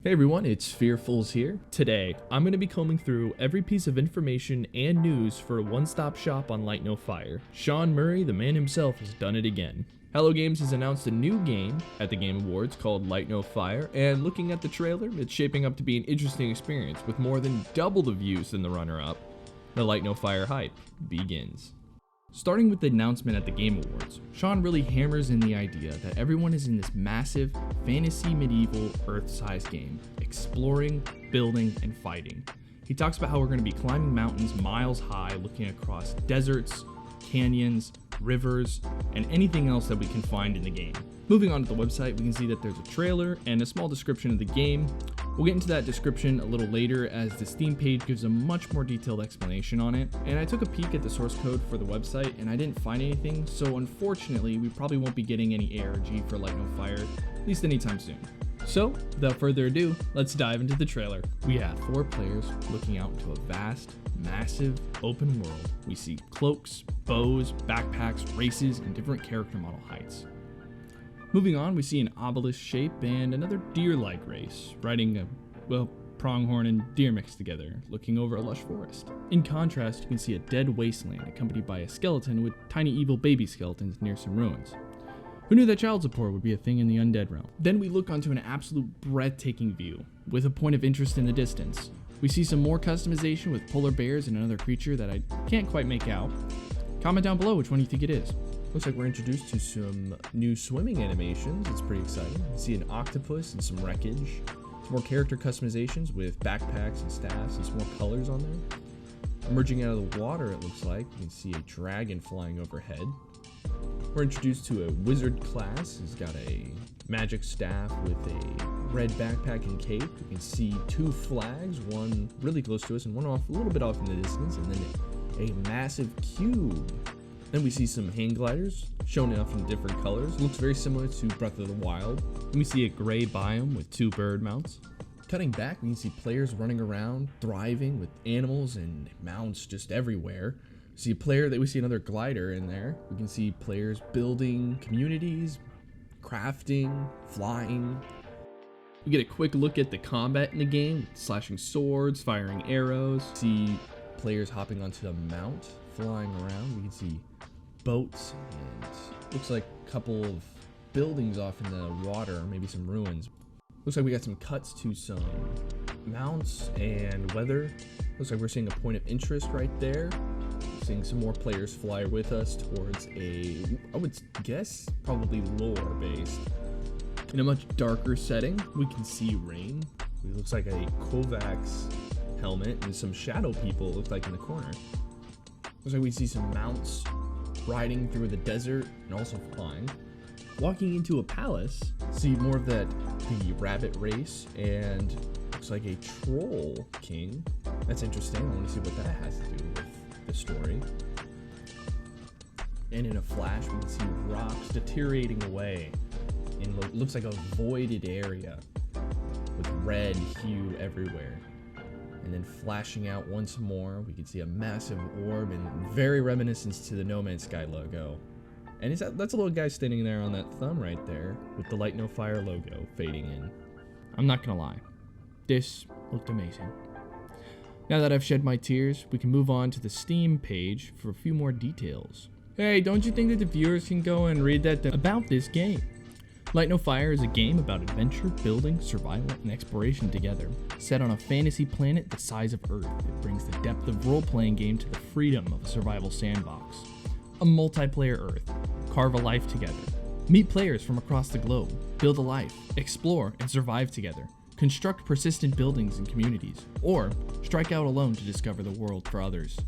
Hey everyone, it's Fearfuls here. Today, I'm going to be combing through every piece of information and news for a one-stop shop on Light No Fire. Sean Murray, the man himself, has done it again. Hello Games has announced a new game at the Game Awards called Light No Fire, and looking at the trailer, it's shaping up to be an interesting experience with more than double the views than the runner-up. The Light No Fire hype begins. Starting with the announcement at the Game Awards, Sean really hammers in the idea that everyone is in this massive, fantasy medieval Earth-sized game, exploring, building, and fighting. He talks about how we're going to be climbing mountains miles high, looking across deserts, canyons, rivers, and anything else that we can find in the game. Moving on to the website, we can see that there's a trailer and a small description of the game. We'll get into that description a little later as the Steam page gives a much more detailed explanation on it. And I took a peek at the source code for the website and I didn't find anything, so unfortunately we probably won't be getting any ARG for Light No Fire, at least anytime soon. So, without further ado, let's dive into the trailer. We have 4 players looking out into a vast, massive, open world. We see cloaks, bows, backpacks, races, and different character model heights. Moving on, we see an obelisk shape and another deer-like race, riding a, pronghorn and deer mixed together, looking over a lush forest. In contrast, you can see a dead wasteland accompanied by a skeleton with tiny evil baby skeletons near some ruins. Who knew that child support would be a thing in the undead realm? Then we look onto an absolute breathtaking view, with a point of interest in the distance. We see some more customization with polar bears and another creature that I can't quite make out. Comment down below which one you think it is. Looks like we're introduced to some new swimming animations. It's pretty exciting. We see an octopus and some wreckage. Some more character customizations with backpacks and staffs and some more colors on there. Emerging out of the water, it looks like. You can see a dragon flying overhead. We're introduced to a wizard class who's got a magic staff with a red backpack and cape. We can see 2 flags, one really close to us and one off a little bit off in the distance, and then a massive cube. Then we see some hang gliders shown off in different colors. It looks very similar to Breath of the Wild. Then we see a gray biome with 2 bird mounts. Cutting back, we can see players running around, thriving with animals and mounts just everywhere. We see another glider in there. We can see players building communities, crafting, flying. We get a quick look at the combat in the game, slashing swords, firing arrows. See players hopping onto the mount, flying around. We can see boats and looks like a couple of buildings off in the water, maybe some ruins. Looks like we got some cuts to some mounts and weather. Looks like we're seeing a point of interest right there. Seeing some more players fly with us towards I would guess, probably lore based. In a much darker setting, we can see rain. It looks like a Kovacs helmet and some shadow people look like in the corner. Looks like we see some mounts riding through the desert and also flying. Walking into a palace, see more of the rabbit race and looks like a troll king. That's interesting. I want to see what that has to do with the story. And in a flash, we can see rocks deteriorating away in what looks like a voided area with red hue everywhere. And then flashing out once more, we can see a massive orb and very reminiscent to the No Man's Sky logo. And that's a little guy standing there on that thumb right there with the Light No Fire logo fading in. I'm not gonna lie, this looked amazing. Now that I've shed my tears, we can move on to the Steam page for a few more details. Hey, don't you think that the viewers can go and read that about this game? Light No Fire is a game about adventure, building, survival, and exploration together. Set on a fantasy planet the size of Earth, it brings the depth of role-playing game to the freedom of a survival sandbox. A multiplayer Earth. Carve a life together. Meet players from across the globe. Build a life. Explore and survive together. Construct persistent buildings and communities. Or strike out alone to discover the world for others.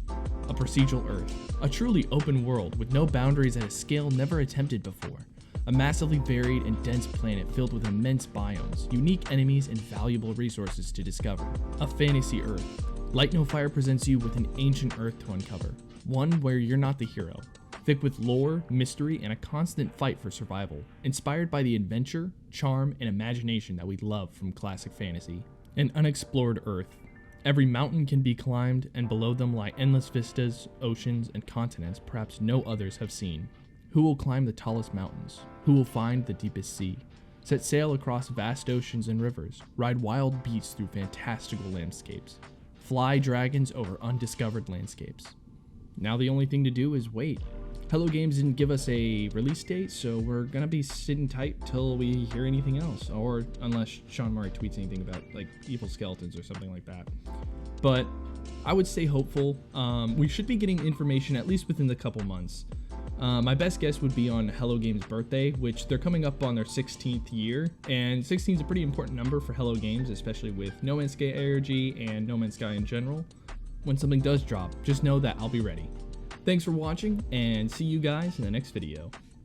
A procedural Earth. A truly open world with no boundaries at a scale never attempted before. A massively varied and dense planet filled with immense biomes, unique enemies, and valuable resources to discover. A fantasy Earth. Light No Fire presents you with an ancient Earth to uncover. One where you're not the hero. Thick with lore, mystery, and a constant fight for survival. Inspired by the adventure, charm, and imagination that we love from classic fantasy. An unexplored Earth. Every mountain can be climbed, and below them lie endless vistas, oceans, and continents perhaps no others have seen. Who will climb the tallest mountains? Who will find the deepest sea? Set sail across vast oceans and rivers, ride wild beasts through fantastical landscapes, fly dragons over undiscovered landscapes. Now the only thing to do is wait. Hello Games didn't give us a release date, so we're gonna be sitting tight till we hear anything else, or unless Sean Murray tweets anything about like evil skeletons or something like that. But I would stay hopeful. We should be getting information at least within the couple months. My best guess would be on Hello Games' birthday, which they're coming up on their 16th year, and 16 is a pretty important number for Hello Games, especially with No Man's Sky ARG and No Man's Sky in general. When something does drop, just know that I'll be ready. Thanks for watching, and see you guys in the next video.